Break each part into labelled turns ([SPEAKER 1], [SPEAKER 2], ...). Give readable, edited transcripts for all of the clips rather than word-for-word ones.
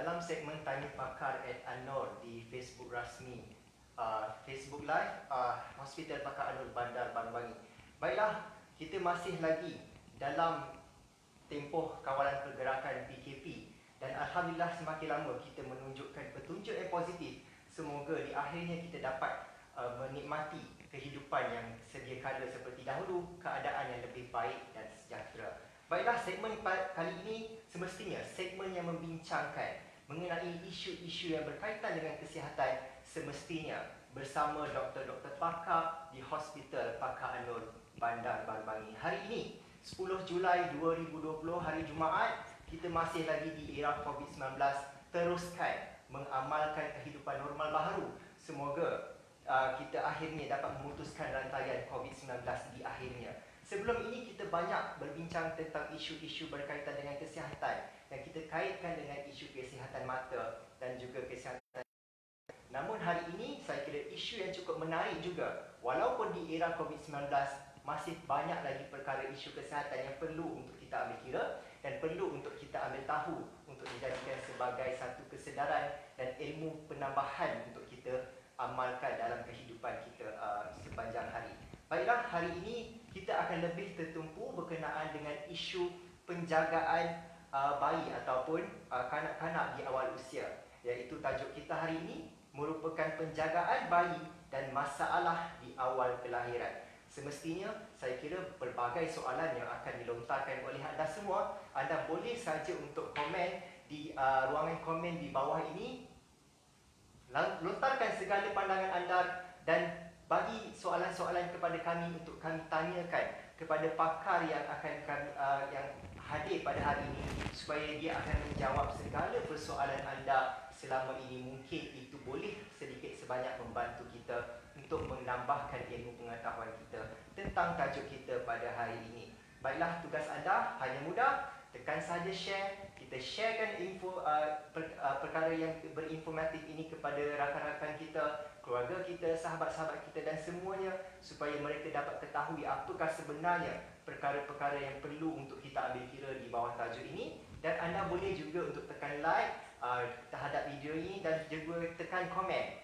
[SPEAKER 1] dalam segmen Tanya Pakar @Anor di Facebook rasmi Facebook Live Hospital Pakar Anor Bandar Baru-Bangi. Baiklah, kita masih lagi dalam tempoh kawalan pergerakan PKP dan Alhamdulillah semakin lama kita menunjukkan petunjuk yang positif. Semoga di akhirnya kita dapat menikmati kehidupan yang sedia kala seperti dahulu, keadaan yang lebih baik dan sejahtera. Baiklah, segmen kali ini semestinya segmen yang membincangkan mengenai isu-isu yang berkaitan dengan kesihatan, semestinya bersama doktor-doktor pakar di Hospital Pakar Anor Bandar Baru-Bangi. Hari ini 10 Julai 2020, hari Jumaat, kita masih lagi di era COVID-19, teruskan mengamalkan kehidupan normal baharu. Semoga kita akhirnya dapat memutuskan rantaian COVID-19 di akhirnya. Sebelum ini kita banyak berbincang tentang isu-isu berkaitan dengan kesihatan yang kita kaitkan dengan isu kesihatan mata dan juga kesihatan. Namun hari ini saya kira isu yang cukup menarik juga. Walaupun di era COVID-19 masih banyak lagi perkara isu kesihatan yang perlu untuk kita ambil kira dan perlu untuk kita ambil tahu untuk dijadikan sebagai satu kesedaran dan ilmu penambahan untuk kita amalkan dalam kehidupan kita sepanjang hari. Baiklah, hari ini kita akan lebih tertumpu berkenaan dengan isu penjagaan bayi ataupun kanak-kanak di awal usia. Iaitu tajuk kita hari ini merupakan penjagaan bayi dan masalah di awal kelahiran. Semestinya saya kira pelbagai soalan yang akan dilontarkan oleh anda semua. Anda boleh saja untuk komen di ruangan komen di bawah ini. Lontarkan segala pandangan anda dan bagi soalan-soalan kepada kami untuk kami tanyakan kepada pakar yang akan kami yang hadir pada hari ini supaya dia akan menjawab segala persoalan anda selama ini. Mungkin itu boleh sedikit sebanyak membantu kita untuk menambahkan ilmu pengetahuan kita tentang tajuk kita pada hari ini. Baiklah, tugas anda hanya mudah, tekan saja share. Kita sharekan info perkara yang berinformatif ini kepada rakan-rakan kita, keluarga kita, sahabat-sahabat kita dan semuanya supaya mereka dapat ketahui apakah sebenarnya perkara-perkara yang perlu untuk kita ambil kira di bawah tajuk ini. Dan anda boleh juga untuk tekan like terhadap video ini dan juga tekan komen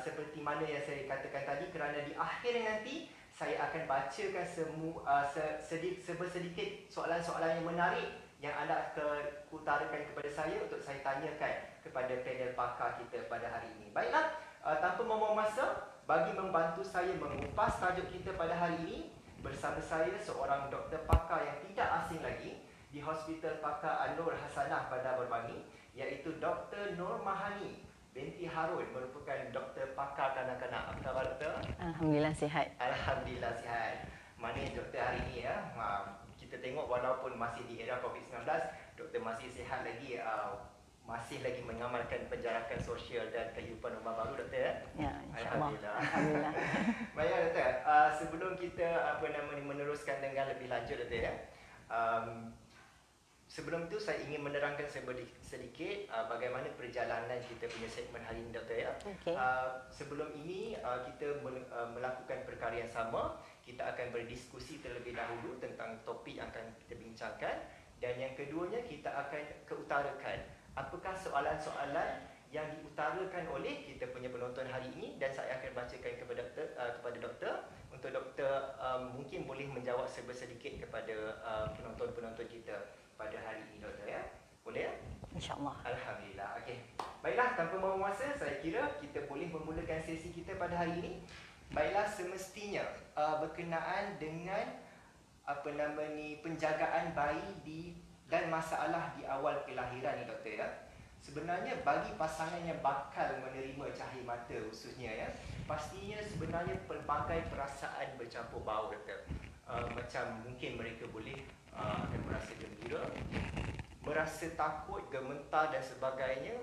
[SPEAKER 1] seperti mana yang saya katakan tadi, kerana di akhir nanti saya akan bacakan sedikit soalan-soalan yang menarik yang anda utarakan kepada saya untuk saya tanyakan kepada panel pakar kita pada hari ini. Baiklah, tanpa membuang masa, bagi membantu saya mengupas tajuk kita pada hari ini, bersama saya seorang doktor pakar yang tidak asing lagi di Hospital Pakar Anor Hasanah Bandar Baru-Bangi, iaitu Dr. Nur Mahani binti Harun, merupakan doktor pakar kanak-kanak. Apa khabar doktor?
[SPEAKER 2] Alhamdulillah sihat.
[SPEAKER 1] Alhamdulillah sihat. Mana doktor hari ini ya? Kita tengok walaupun masih di era COVID-19, doktor masih sihat lagi, masih lagi mengamalkan penjarakan sosial dan kehidupan rumah baru doktor ya?
[SPEAKER 2] Ya, insya-Allah. Alhamdulillah.
[SPEAKER 1] Baiklah doktor, sebelum kita meneruskan dengan lebih lanjut doktor ya. Sebelum itu saya ingin menerangkan sedikit bagaimana perjalanan kita punya segmen hari ini doktor ya.
[SPEAKER 2] Okay.
[SPEAKER 1] Sebelum ini kita melakukan perkara yang sama. Kita akan berdiskusi terlebih dahulu tentang topik yang akan kita bincangkan, dan yang keduanya kita akan keutarakan apakah soalan-soalan yang diutarakan oleh kita punya penonton hari ini, dan saya akan bacakan kepada doktor untuk doktor mungkin boleh menjawab sedikit kepada penonton-penonton kita pada hari ini doktor ya. Boleh ya?
[SPEAKER 2] InsyaAllah.
[SPEAKER 1] Alhamdulillah. Okey. Baiklah, tanpa membuang masa, saya kira kita boleh memulakan sesi kita pada hari ini. Baiklah, semestinya berkenaan dengan penjagaan bayi dan masalah di awal kelahiran ni doktor ya. Sebenarnya bagi pasangan yang bakal menerima cahaya mata khususnya ya, pastinya sebenarnya pelbagai perasaan bercampur baur doktor. Macam mungkin mereka boleh akan merasa gembira, merasa takut, gemetar dan sebagainya,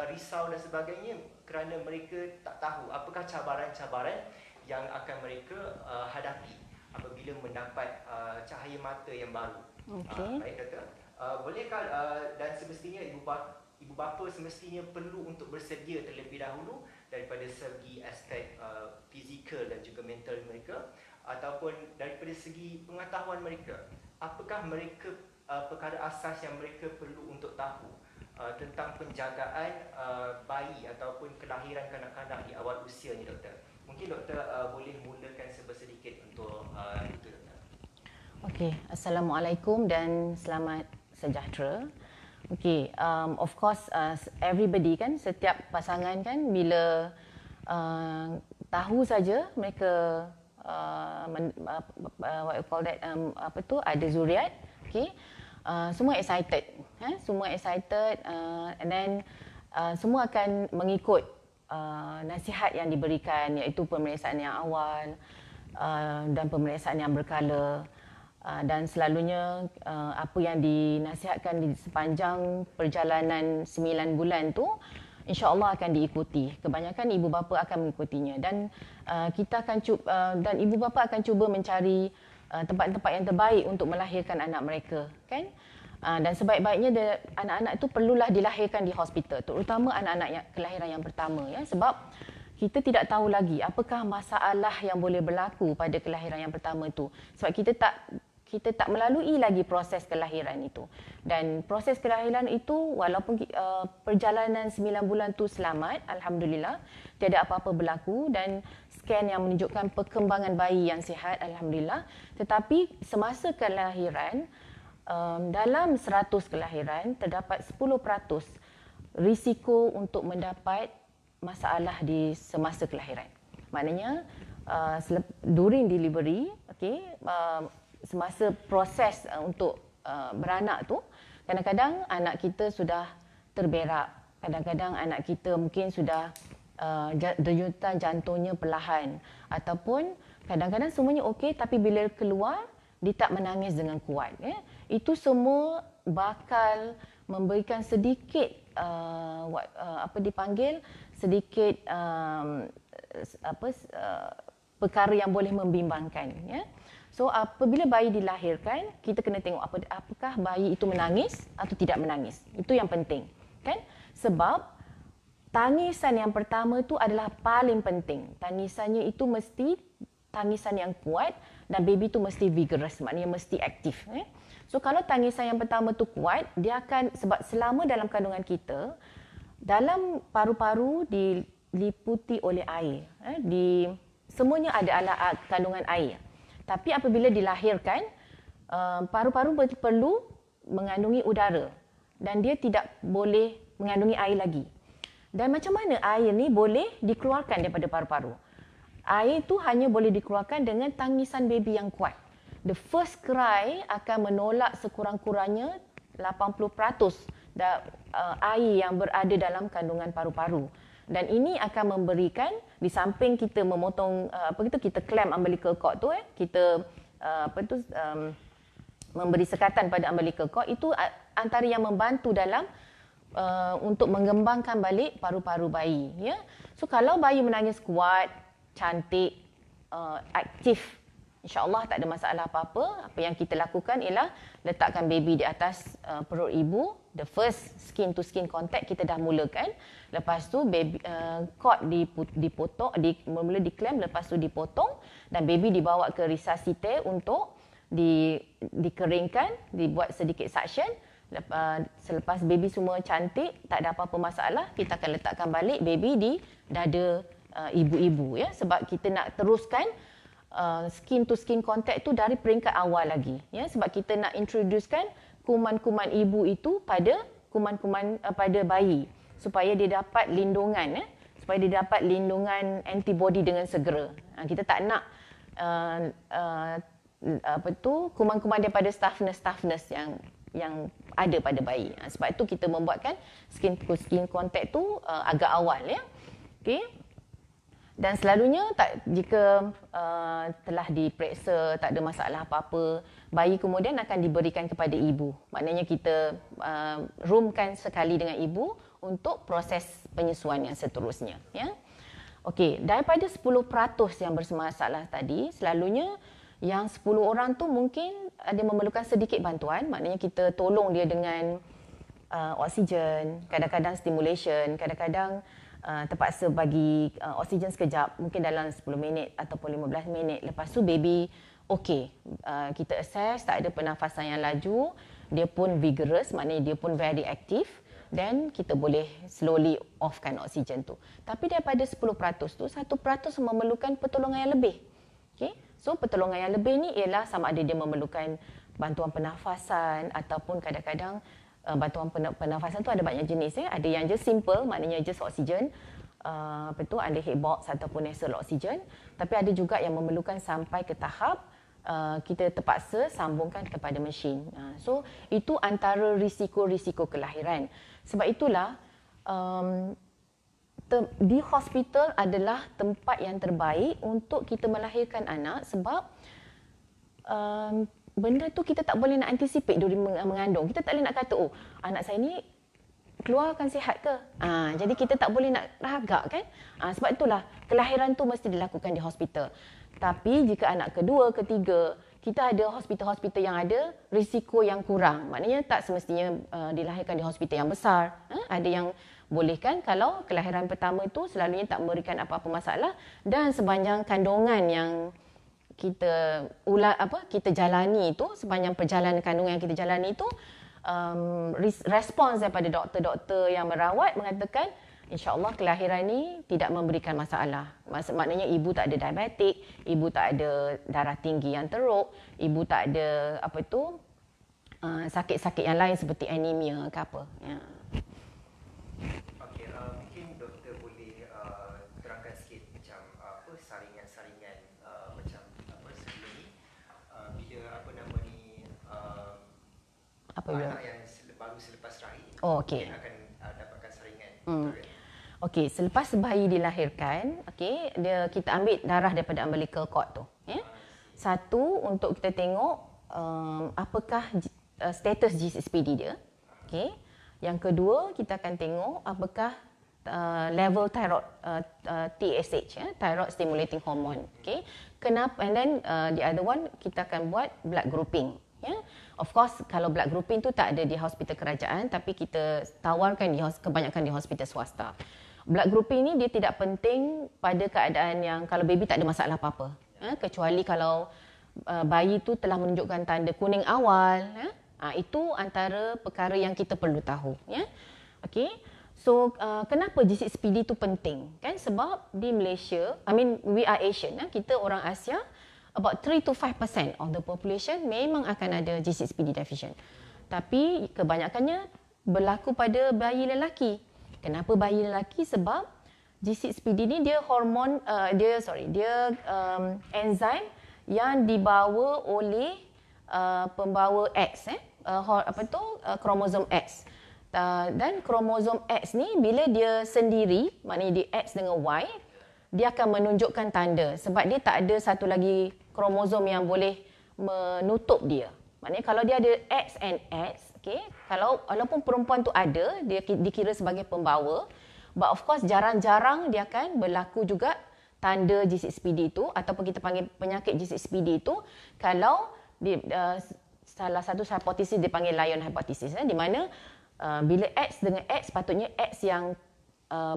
[SPEAKER 1] risau dan sebagainya, kerana mereka tak tahu apakah cabaran-cabaran yang akan mereka hadapi apabila mendapat cahaya mata yang baru.
[SPEAKER 2] Okay.
[SPEAKER 1] Baik doktor, bolehkah dan semestinya ibu bapa semestinya perlu untuk bersedia terlebih dahulu daripada segi aspek fizikal dan juga mental mereka, ataupun daripada segi pengetahuan mereka, apakah mereka perkara asas yang mereka perlu untuk tahu tentang penjagaan bayi ataupun kelahiran kanak-kanak di awal usia ni, doktor. Mungkin doktor boleh mulakan sedikit untuk itu, doktor.
[SPEAKER 2] Okey, Assalamualaikum dan selamat sejahtera. Okey, of course everybody kan, setiap pasangan kan bila tahu saja mereka what you call that, ada zuriat, okey, semua excited, semua excited, and then semua akan mengikut nasihat yang diberikan, iaitu pemeriksaan yang awal dan pemeriksaan yang berkala. Dan selalunya apa yang dinasihatkan di sepanjang perjalanan 9 bulan tu insya-Allah akan diikuti. Kebanyakan ibu bapa akan mengikutinya, dan kita akan dan ibu bapa akan cuba mencari tempat-tempat yang terbaik untuk melahirkan anak mereka, kan? Dan sebaik-baiknya anak-anak itu perlulah dilahirkan di hospital, terutama anak-anak yang kelahiran yang pertama, ya, sebab kita tidak tahu lagi apakah masalah yang boleh berlaku pada kelahiran yang pertama itu, sebab kita tak melalui lagi proses kelahiran itu. Dan proses kelahiran itu walaupun perjalanan 9 bulan tu selamat, alhamdulillah, tiada apa-apa berlaku, dan scan yang menunjukkan perkembangan bayi yang sihat, alhamdulillah, tetapi semasa kelahiran, dalam 100 kelahiran terdapat 10% risiko untuk mendapat masalah di semasa kelahiran. Maknanya during delivery, okey, semasa proses untuk beranak tu, kadang-kadang anak kita sudah terberak, kadang-kadang anak kita mungkin sudah denyutan jantungnya perlahan, ataupun kadang-kadang semuanya okey tapi bila keluar dia tak menangis dengan kuat, ya. Itu semua bakal memberikan sedikit sedikit perkara yang boleh membimbangkan, ya. So apabila bayi dilahirkan, kita kena tengok apakah bayi itu menangis atau tidak menangis. Itu yang penting, kan? Sebab tangisan yang pertama itu adalah paling penting. Tangisannya itu mesti tangisan yang kuat, dan baby itu mesti vigorous, maknanya mesti aktif, ya. So kalau tangisan yang pertama tu kuat, dia akan, sebab selama dalam kandungan kita, dalam paru-paru diliputi oleh air, semuanya adalah kandungan air. Tapi apabila dilahirkan, paru-paru perlu mengandungi udara, dan dia tidak boleh mengandungi air lagi. Dan macam mana air ni boleh dikeluarkan daripada paru-paru? Air itu hanya boleh dikeluarkan dengan tangisan baby yang kuat. The first cry akan menolak sekurang-kurangnya 80% air yang berada dalam kandungan paru-paru. Dan ini akan memberikan, di samping kita memotong kita clamp umbilical cord tu, kita memberi sekatan pada umbilical cord, itu antara yang membantu dalam untuk mengembangkan balik paru-paru bayi, ya. So kalau bayi menangis kuat, cantik, aktif, InsyaAllah tak ada masalah apa-apa. Apa yang kita lakukan ialah letakkan baby di atas perut ibu. The first skin to skin contact kita dah mulakan. Lepas tu baby cord dipotong, mula di-clamp, lepas tu dipotong, dan baby dibawa ke resuscitate untuk dikeringkan, dibuat sedikit suction. Selepas baby semua cantik, tak ada apa-apa masalah, kita akan letakkan balik baby di dada ibu-ibu, ya, sebab kita nak teruskan skin to skin contact tu dari peringkat awal lagi, ya, sebab kita nak introducekan kuman-kuman ibu itu pada kuman-kuman pada bayi supaya dia dapat lindungan, supaya dia dapat lindungan antibody dengan segera. Kita tak nak kuman-kuman daripada stiffness yang ada pada bayi. Sebab itu kita membuatkan skin to skin contact tu agak awal, ya. Okey. Dan selalunya jika telah diperiksa tak ada masalah apa-apa, bayi kemudian akan diberikan kepada ibu. Maknanya kita roomkan sekali dengan ibu untuk proses penyesuaian yang seterusnya, ya. Okey, daripada 10% yang bermasalah tadi, selalunya yang 10 orang tu mungkin ada memerlukan sedikit bantuan, maknanya kita tolong dia dengan oksigen, kadang-kadang stimulation, kadang-kadang terpaksa bagi oksigen sekejap, mungkin dalam 10 minit ataupun 15 minit. Lepas tu baby okey, kita assess, tak ada pernafasan yang laju, dia pun vigorous, maknanya dia pun very aktif. then kita boleh slowly offkan oksigen tu. Tapi daripada 10% tu, 1% memerlukan pertolongan yang lebih. Okay? So pertolongan yang lebih ni ialah sama ada dia memerlukan bantuan pernafasan ataupun kadang-kadang bantuan pernafasan tu ada banyak jenis. Ada yang just simple, maknanya just oksigen, underhead box ataupun nasal oksigen. Tapi ada juga yang memerlukan sampai ke tahap kita terpaksa sambungkan kepada mesin. So itu antara risiko-risiko kelahiran. Sebab itulah di hospital adalah tempat yang terbaik untuk kita melahirkan anak sebab benda tu kita tak boleh nak anticipate dari mengandung. Kita tak boleh nak kata, oh anak saya ni keluar akan sihat ke? Jadi kita tak boleh nak ragak kan? Sebab itulah kelahiran tu mesti dilakukan di hospital. Tapi jika anak kedua, ketiga, kita ada hospital-hospital yang ada risiko yang kurang. Maknanya tak semestinya dilahirkan di hospital yang besar. Ada yang bolehkan kalau kelahiran pertama itu selalunya tak memberikan apa-apa masalah dan sepanjang kandungan yang kita kita jalani itu, sepanjang perjalanan kandungan yang kita jalani itu, respons daripada doktor-doktor yang merawat mengatakan InsyaAllah kelahiran ni tidak memberikan masalah. Maknanya ibu tak ada diabetik, ibu tak ada darah tinggi yang teruk, ibu tak ada sakit-sakit yang lain seperti anemia ke apa. Ya.
[SPEAKER 1] Okey, mungkin doktor boleh terangkan sikit macam apa saringan-saringan macam sebelum ni bila anak yang baru selepas rahim
[SPEAKER 2] okey.
[SPEAKER 1] akan dapatkan saringan.
[SPEAKER 2] Okey, selepas bayi dilahirkan, kita ambil darah daripada umbilical cord tu. Ya? Satu, untuk kita tengok apakah status GCSPD dia. Okay. Yang kedua, kita akan tengok apakah level thyroid TSH, thyroid stimulating hormone. Okay. Kenapa? And then the other one, kita akan buat blood grouping. Ya. Of course, kalau blood grouping tu tak ada di hospital kerajaan, tapi kita tawarkan kebanyakan di hospital swasta. Blood grouping ni dia tidak penting pada keadaan yang kalau baby tak ada masalah apa-apa. Kecuali kalau bayi tu telah menunjukkan tanda kuning awal. Itu antara perkara yang kita perlu tahu. Ya? Okay. So, kenapa GCSPD tu penting? Kan? Sebab di Malaysia, we are Asian. Kita orang Asia, about 3 to 5% of the population memang akan ada GCSPD deficient. Tapi kebanyakannya berlaku pada bayi lelaki. Kenapa bayi lelaki? Sebab GCSPD ni dia hormon, enzim yang dibawa oleh pembawa X, kromosom X. Dan kromosom X ni bila dia sendiri, maknanya dia X dengan Y, dia akan menunjukkan tanda sebab dia tak ada satu lagi kromosom yang boleh menutup dia. Maknanya kalau dia ada X and X, kalau walaupun perempuan tu ada, dia dikira sebagai pembawa, but of course jarang-jarang dia akan berlaku juga tanda GCSPD itu ataupun kita panggil penyakit GCSPD itu kalau salah satu hipotesis dipanggil Lion hypothesis, di mana bila X dengan X, patutnya X yang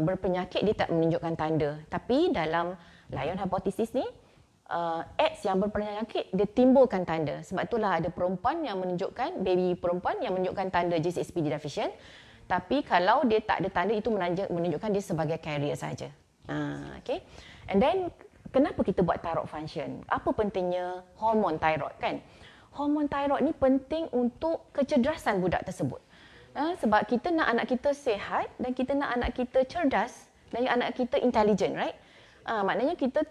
[SPEAKER 2] berpenyakit dia tak menunjukkan tanda. Tapi dalam Lion hypothesis ni, X yang berpenyakit dia timbulkan tanda. Sebab itulah ada perempuan yang menunjukkan, baby perempuan yang menunjukkan tanda GCSPD deficient. Tapi kalau dia tak ada tanda, itu menunjukkan dia sebagai carrier saja. Okay. And then kenapa kita buat thyroid function? Apa pentingnya hormon thyroid kan? Hormon thyroid ni penting untuk kecerdasan budak tersebut. Sebab kita nak anak kita sihat dan kita nak anak kita cerdas dan anak kita intelligent, right? Maknanya kita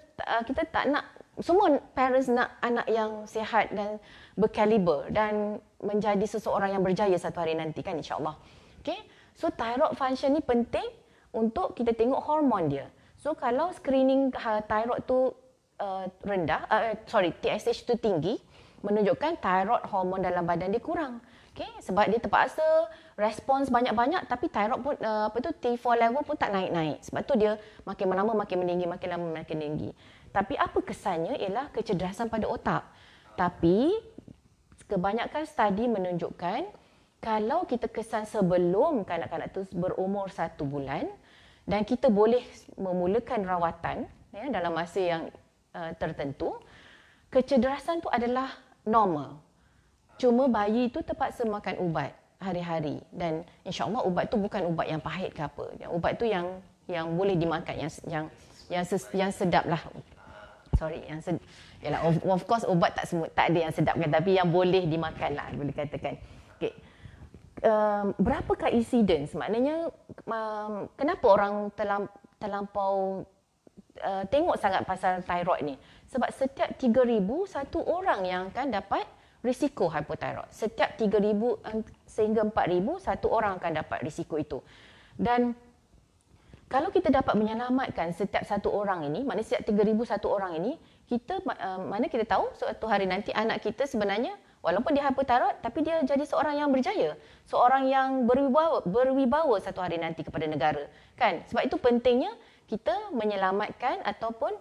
[SPEAKER 2] tak nak, semua parents nak anak yang sihat dan berkaliber dan menjadi seseorang yang berjaya satu hari nanti kan, insyaAllah. Okay? So thyroid function ni penting untuk kita tengok hormon dia. So kalau screening thyroid tu TSH tu tinggi, menunjukkan thyroid hormon dalam badan dia kurang. Okay? Sebab dia terpaksa respons banyak-banyak tapi thyroid pun T4 level pun tak naik-naik. Sebab tu dia makin lama makin meninggi, makin lama makin tinggi. Tapi apa kesannya ialah kecerdasan pada otak. Tapi kebanyakan studi menunjukkan kalau kita kesan sebelum kanak-kanak tu berumur 1 bulan dan kita boleh memulakan rawatan dalam masa yang tertentu, kecerdasan tu adalah normal. Cuma bayi itu terpaksa makan ubat. hari-hari, dan insya-Allah ubat tu bukan ubat yang pahit ke apa. Ubat tu yang boleh dimakan, yang sedap lah. Sorry, yalah, of course ubat tak ada yang sedap kan, tapi yang boleh dimakan lah, boleh katakan. Okay. Berapakah incidence? Maknanya kenapa orang terlampau tengok sangat pasal thyroid ni? Sebab setiap 3,000 satu orang yang akan dapat risiko hypothyroid. Setiap 3,000 sehingga 4,000 satu orang akan dapat risiko itu. Dan kalau kita dapat menyelamatkan setiap satu orang ini, maknanya setiap 3,000 satu orang ini, mana kita tahu suatu hari nanti anak kita sebenarnya walaupun dia hypothyroid tapi dia jadi seorang yang berjaya, seorang yang berwibawa satu hari nanti kepada negara, kan? Sebab itu pentingnya kita menyelamatkan ataupun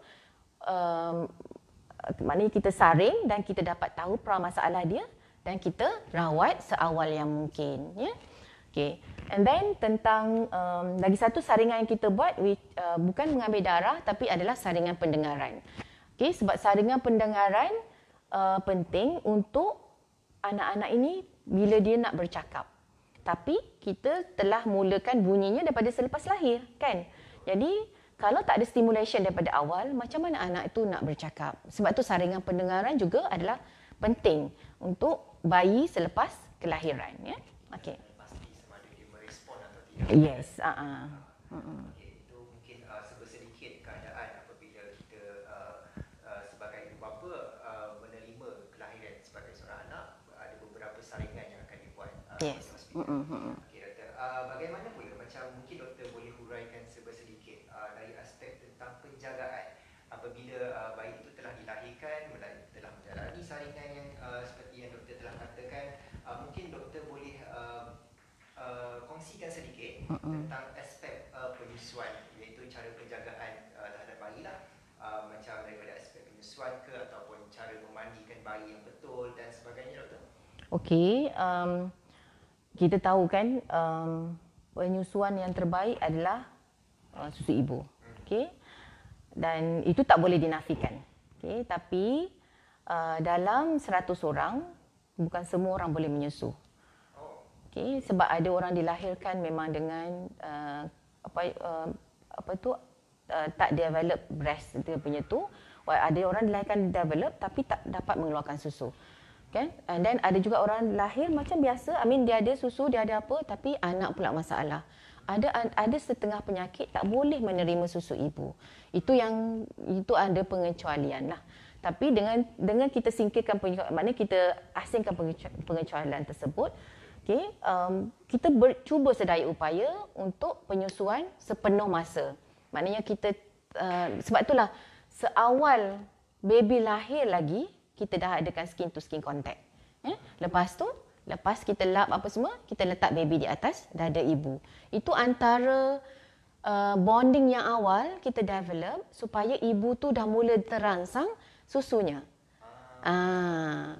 [SPEAKER 2] maknanya kita saring dan kita dapat tahu masalah dia dan kita rawat seawal yang mungkin, ya. Okay. And then tentang lagi satu saringan yang kita buat bukan mengambil darah tapi adalah saringan pendengaran. Okay, sebab saringan pendengaran penting untuk anak-anak ini bila dia nak bercakap. Tapi kita telah mulakan bunyinya daripada selepas lahir, kan? Jadi kalau tak ada stimulation daripada awal, macam mana anak itu nak bercakap? Sebab tu saringan pendengaran juga adalah penting untuk bayi selepas kelahiran, ya. Okey. Yes,
[SPEAKER 1] Okay, itu mungkin sedikit keadaan apabila kita sebagai ibu bapa menerima kelahiran sebagai seorang anak, ada beberapa saringan yang akan dibuat.
[SPEAKER 2] Yes.
[SPEAKER 1] Okay, doktor. Bagaimana pula macam mungkin doktor boleh huraikan sedikit dari aspek tentang penjagaan apabila bayi itu telah dilahirkan, telah menjalani saringan yang seperti yang doktor telah katakan, mungkin doktor boleh kongsikan sedikit tentang aspek penyusuan, iaitu cara penjagaan terhadap bayi lah, macam daripada aspek penyusuan ke ataupun cara memandikan bayi yang betul dan sebagainya, doktor.
[SPEAKER 2] Okey, kita tahu kan penyusuan yang terbaik adalah susu ibu. Okey. Dan itu tak boleh dinafikan. Okey, tapi dalam 100 orang bukan semua orang boleh menyusu. Okay, sebab ada orang dilahirkan memang dengan tak develop breast dia punya tu. Ada orang dilahirkan develop tapi tak dapat mengeluarkan susu. Okay? And then ada juga orang lahir macam biasa, dia ada susu, dia ada apa, tapi anak pula masalah. Ada setengah penyakit tak boleh menerima susu ibu. Itu ada pengecualian lah. Tapi dengan kita singkirkan maknanya kita asingkan pengecualian tersebut, okay, kita cuba sedaya upaya untuk penyusuan sepenuh masa. Maknanya kita, sebab itulah seawal baby lahir lagi, kita dah adakan skin to skin contact. Lepas kita lap apa semua, kita letak baby di atas dada ibu. Itu antara bonding yang awal kita develop supaya ibu tu dah mula terangsang susunya.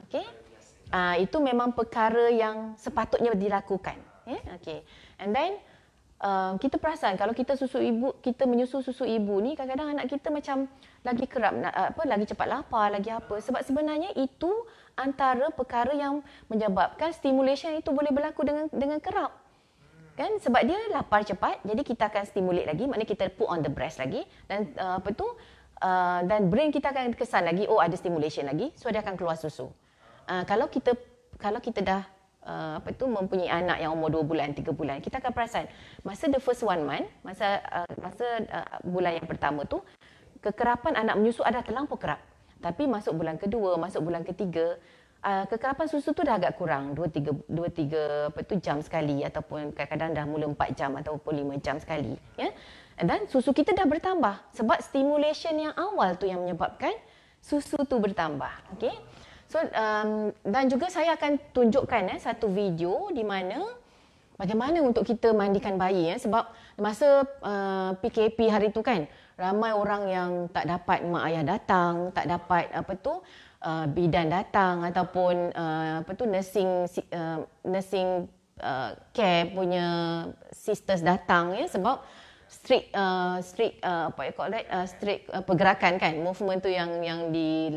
[SPEAKER 2] Okay. Itu memang perkara yang sepatutnya dilakukan. Okay. And then kita perasan kalau kita menyusu susu ibu ni, kadang-kadang anak kita macam lagi kerap lagi cepat lapar, lagi apa. Sebab sebenarnya itu antara perkara yang menyebabkan stimulation itu boleh berlaku dengan kerap. Kan, sebab dia lapar cepat, jadi kita akan stimulate lagi, maknanya kita put on the breast lagi, dan dan brain kita akan kesan lagi, ada stimulation lagi, so dia akan keluar susu. Kalau kita dah mempunyai anak yang umur 2 bulan, 3 bulan, kita akan perasan masa the first 1 month, masa bulan yang pertama tu, kekerapan anak menyusu adalah terlampau kerap. Tapi masuk bulan kedua, masuk bulan ketiga, kekerapan susu tu dah agak kurang, 2-3 jam sekali, ataupun kadang-kadang dah mula 4 jam ataupun 5 jam sekali, ya. Dan susu kita dah bertambah sebab stimulation yang awal tu yang menyebabkan susu tu bertambah. Okey. So dan juga saya akan tunjukkan satu video di mana bagaimana untuk kita mandikan bayi, sebab masa PKP hari tu kan, ramai orang yang tak dapat mak ayah datang, tak dapat bidan datang, ataupun nursing care punya sisters datang, ya, sebab strict pergerakan kan, movement tu yang di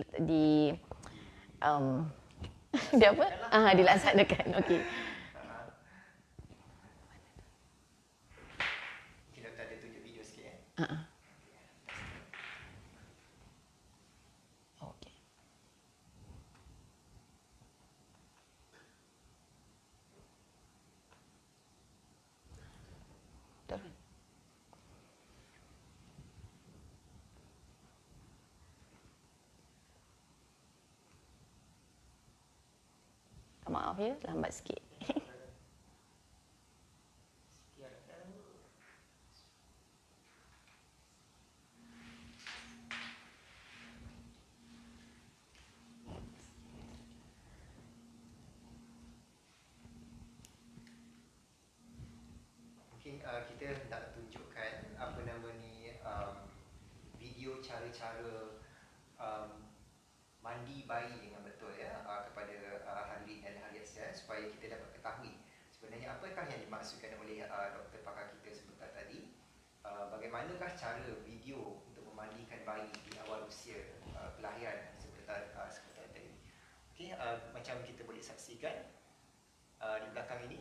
[SPEAKER 2] dia apa? Dilaksanakan. Okey. Uh-uh. Okey. Turun. Maaf ya, lambat sikit.
[SPEAKER 1] Mungkin kita nak tunjukkan apa nama ni video cara-cara mandi bayi dengan betul ya kepada hadirin dan hadirat sekalian supaya kita dapat ketahui sebenarnya apakah yang dimaksudkan oleh doktor pakar kita sebentar tadi. Bagaimanakah cara video untuk memandikan bayi di awal usia kelahiran sebentar tadi. Okey, macam kita boleh saksikan di belakang ini.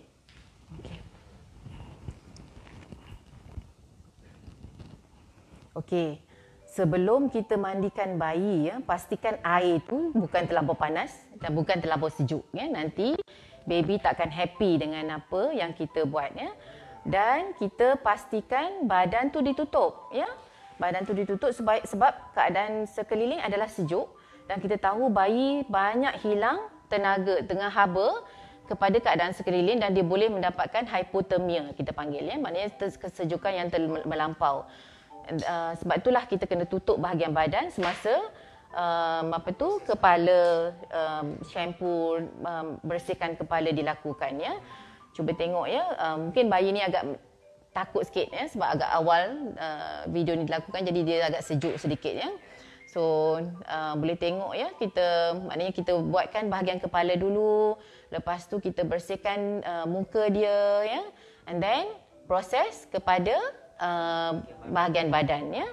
[SPEAKER 2] Okey. Sebelum kita mandikan bayi ya, pastikan air tu bukan terlampau panas dan bukan terlampau sejuk ya. Nanti baby takkan happy dengan apa yang kita buat ya. Dan kita pastikan badan tu ditutup ya. Badan tu ditutup sebab keadaan sekeliling adalah sejuk dan kita tahu bayi banyak hilang tenaga tengah haba kepada keadaan sekeliling dan dia boleh mendapatkan hipotermia kita panggil ya. Maknanya kesejukan yang melampau. Sebab itulah kita kena tutup bahagian badan semasa kepala shampoo bersihkan kepala dilakukan ya. Cuba tengok ya, mungkin bayi ni agak takut sikit ya sebab agak awal video ni dilakukan jadi dia agak sejuk sedikit ya. So boleh tengok ya, maknanya kita buatkan bahagian kepala dulu, lepas tu kita bersihkan muka dia ya, and then proses kepada bahagian badan ya.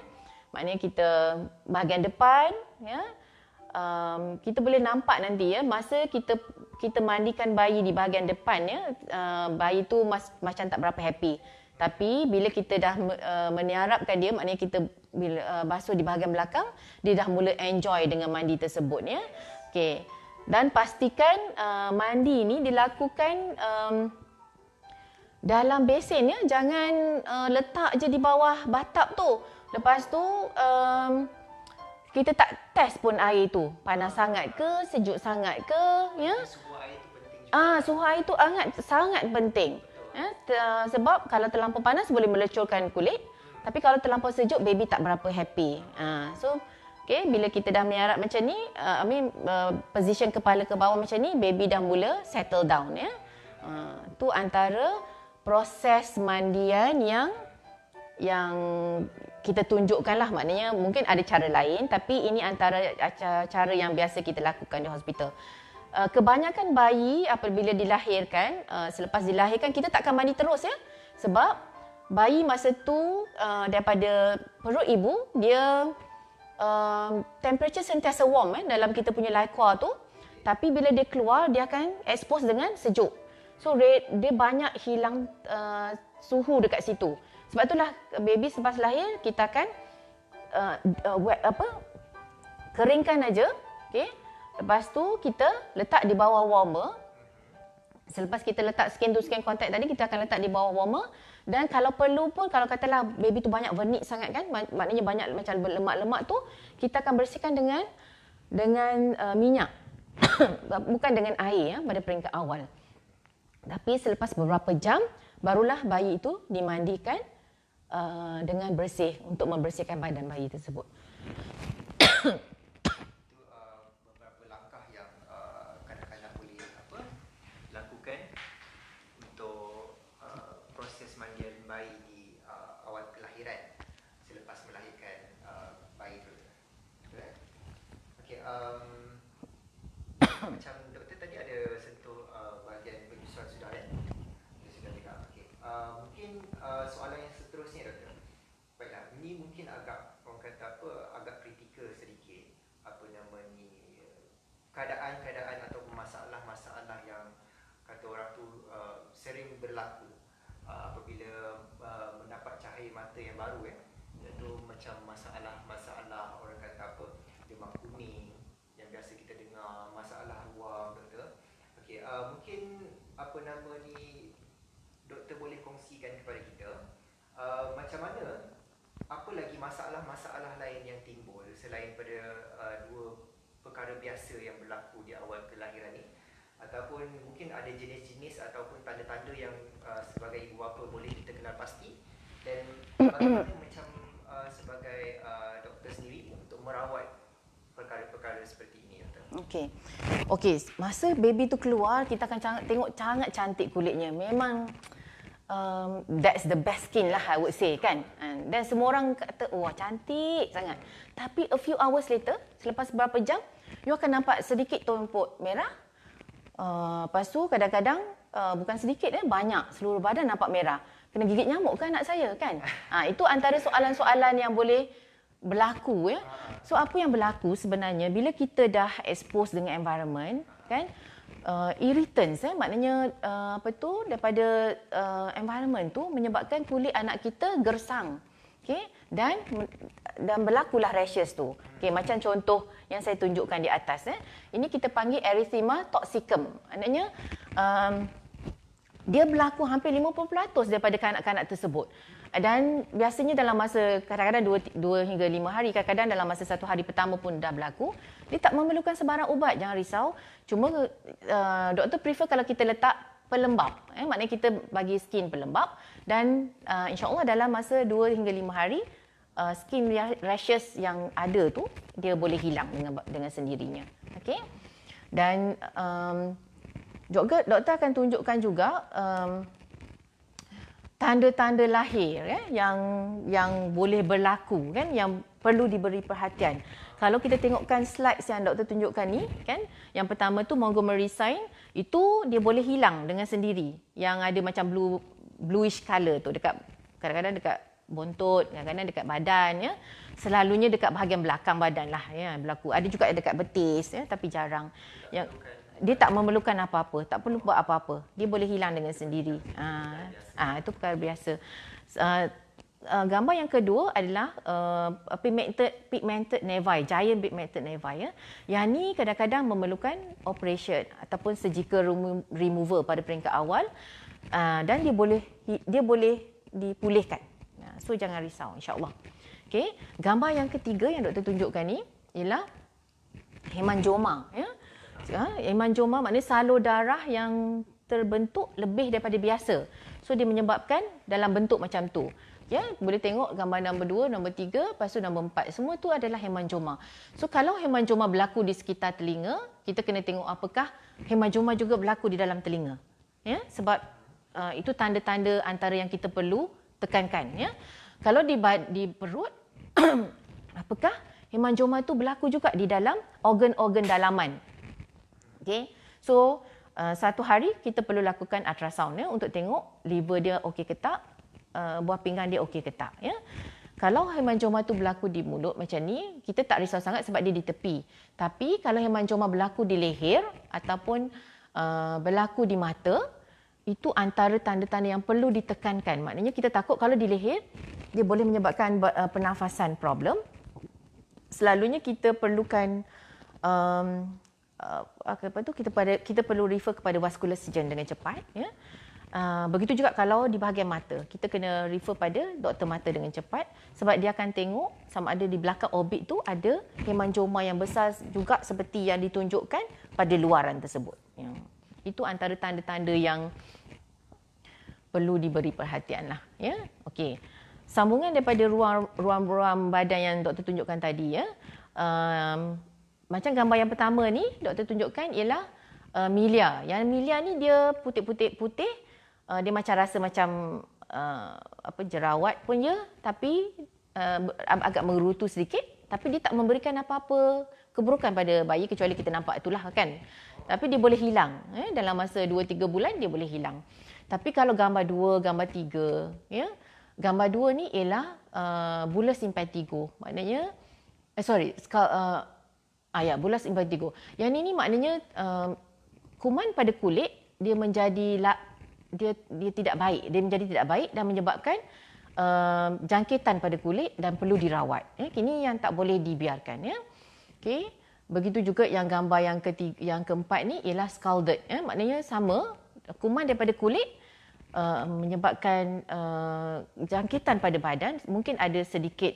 [SPEAKER 2] Maknanya kita bahagian depan ya, kita boleh nampak nanti ya masa kita mandikan bayi di bahagian depan ya, bayi tu macam tak berapa happy. Tapi bila kita dah meniarapkan dia, maknanya kita bila basuh di bahagian belakang, dia dah mula enjoy dengan mandi tersebut ya. Okey. Dan pastikan mandi ni dilakukan dalam besen ya, jangan letak je di bawah batap tu. Lepas tu kita tak test pun air tu panas sangat ke, sejuk sangat ke ya.
[SPEAKER 1] Suhu air tu penting juga.
[SPEAKER 2] Suhu air tu sangat penting. Ya, sebab kalau terlampau panas boleh melecurkan kulit, tapi kalau terlampau sejuk baby tak berapa happy. So okay, bila kita dah meniarap macam ni, position kepala ke bawah macam ni, baby dah mula settle down ya. Tu antara proses mandian yang kita tunjukkanlah, maknanya mungkin ada cara lain tapi ini antara cara yang biasa kita lakukan di hospital. Kebanyakan bayi apabila dilahirkan, selepas dilahirkan kita takkan mandi terus ya. Sebab bayi masa tu daripada perut ibu dia temperature sentiasa warm dalam kita punya laikua tu. Tapi bila dia keluar dia akan expose dengan sejuk. So dia banyak hilang suhu dekat situ. Sebab itulah baby selepas lahir kita akan keringkan aja, okey. Lepas tu kita letak di bawah warmer. Selepas kita letak skin to skin contact tadi, kita akan letak di bawah warmer. Dan kalau perlu pun, kalau katalah baby tu banyak vernik sangat kan, maknanya banyak macam lemak-lemak tu, kita akan bersihkan dengan minyak. Bukan dengan air ya, pada peringkat awal. Tapi selepas beberapa jam barulah bayi itu dimandikan dengan bersih untuk membersihkan badan bayi tersebut.
[SPEAKER 1] Itu beberapa langkah yang kanak-kanak boleh lakukan untuk proses mandian bayi di awal kelahiran selepas melahirkan bayi itu. Okey, macam doktor tadi ada sentuh bahagian penyusuan sudah kan? Dia sudah dengar. Okey. Mungkin soalan yang seterusnya doktor. Baiklah, ini mungkin agak orang kata agak kritikal sedikit. Apa nama ni, keadaan-keadaan atau masalah-masalah yang kata orang tu sering berlaku apabila mendapat cahaya mata yang baru kongsikan kepada kita macam mana, apa lagi masalah-masalah lain yang timbul selain pada dua perkara biasa yang berlaku di awal kelahiran ni, ataupun mungkin ada jenis-jenis ataupun tanda-tanda yang sebagai ibu bapa boleh kita kenal pasti, dan bagaimana macam sebagai doktor sendiri untuk merawat perkara-perkara seperti ini, doktor?
[SPEAKER 2] Okey, masa baby tu keluar, kita akan tengok sangat cantik kulitnya. Memang that's the best skin lah, I would say, kan. Dan semua orang kata, wah cantik sangat. Tapi a few hours later, selepas beberapa jam, you akan nampak sedikit tumpuk merah. Lepas tu kadang-kadang bukan sedikit, banyak, seluruh badan nampak merah. Kena gigit nyamuk ke anak saya, kan? Itu antara soalan-soalan yang boleh berlaku, ya. So apa yang berlaku sebenarnya bila kita dah expose dengan environment, kan? Irritants, maknanya daripada environment tu menyebabkan kulit anak kita gersang. Okey, dan berlakulah rashes tu. Okey, macam contoh yang saya tunjukkan di atas, ini kita panggil erythema toxicum. Maknanya dia berlaku hampir 50% daripada kanak-kanak tersebut. Dan biasanya dalam masa kadang-kadang 2 hingga 5 hari, kadang-kadang dalam masa 1 hari pertama pun dah berlaku. Dia tak memerlukan sebarang ubat, jangan risau. Cuma doktor prefer kalau kita letak pelembap. Maknanya kita bagi skin pelembap dan insya-Allah dalam masa 2 hingga 5 hari skin rashes yang ada tu dia boleh hilang dengan sendirinya. Okey. Dan juga doktor akan tunjukkan juga tanda-tanda lahir, yang boleh berlaku, kan, yang perlu diberi perhatian. Kalau kita tengokkan slides yang doktor tunjukkan ni, kan, yang pertama tu Montgomery sign, itu dia boleh hilang dengan sendiri. Yang ada macam bluish color tu dekat, kadang-kadang dekat bontot, kadang-kadang dekat badan, ya. Selalunya dekat bahagian belakang badan lah, ya, berlaku. Ada juga dekat betis, ya, tapi jarang. Yang dia tak memerlukan apa-apa, tak perlu buat apa-apa. Dia boleh hilang dengan sendiri. Itu perkara biasa. Gambar yang kedua adalah pigmented nevi, giant pigmented nevi, ya. Yang ni kadang-kadang memerlukan operation ataupun surgical removal pada peringkat awal, dan dia boleh dipulihkan. So jangan risau, insya-Allah. Okey, gambar yang ketiga yang doktor tunjukkan ni ialah hemangioma, ya. Hemangioma maknanya salur darah yang terbentuk lebih daripada biasa. So dia menyebabkan dalam bentuk macam tu. Ya, boleh tengok gambar nombor 2, nombor 3, lepas tu nombor 4. Semua tu adalah hemangioma. So kalau hemangioma berlaku di sekitar telinga, kita kena tengok apakah hemangioma juga berlaku di dalam telinga. Ya, sebab itu tanda-tanda antara yang kita perlu tekankan, ya. Kalau di perut apakah hemangioma itu berlaku juga di dalam organ-organ dalaman. Okey. So satu hari kita perlu lakukan ultrasound, ya, untuk tengok liver dia okey ke tak, buah pinggang dia okey ke tak, ya. Kalau hemangioma tu berlaku di mulut macam ni, kita tak risau sangat sebab dia di tepi. Tapi kalau hemangioma berlaku di leher ataupun berlaku di mata, itu antara tanda-tanda yang perlu ditekankan. Maknanya kita takut kalau di leher dia boleh menyebabkan pernafasan problem. Selalunya kita perlukan kita perlu refer kepada vascular surgeon dengan cepat, ya. Begitu juga kalau di bahagian mata, kita kena refer pada doktor mata dengan cepat sebab dia akan tengok sama ada di belakang orbit tu ada hemangioma yang besar juga seperti yang ditunjukkan pada luaran tersebut. Ya. Itu antara tanda-tanda yang perlu diberi perhatian lah, ya. Okey. Sambungan daripada ruang badan yang doktor tunjukkan tadi, ya. Macam gambar yang pertama ni, doktor tunjukkan ialah milia. Yang milia ni dia putih-putih, dia macam rasa macam jerawat pun ya, tapi agak mengerutu sedikit, tapi dia tak memberikan apa-apa keburukan pada bayi kecuali kita nampak itulah, kan. Tapi dia boleh hilang, dalam masa 2-3 bulan dia boleh hilang. Tapi kalau gambar 2, gambar 3, ya. Gambar 2 ni ialah bullous impetigo. Maknanya bullous impetigo. Yang ini maknanya kuman pada kulit dia menjadi dia tidak baik. Dia menjadi tidak baik dan menyebabkan jangkitan pada kulit dan perlu dirawat. Kini yang tak boleh dibiarkan, ya. Okey. Begitu juga yang gambar yang keempat ni ialah scalded, ya. Maknanya sama, kuman daripada kulit menyebabkan jangkitan pada badan, mungkin ada sedikit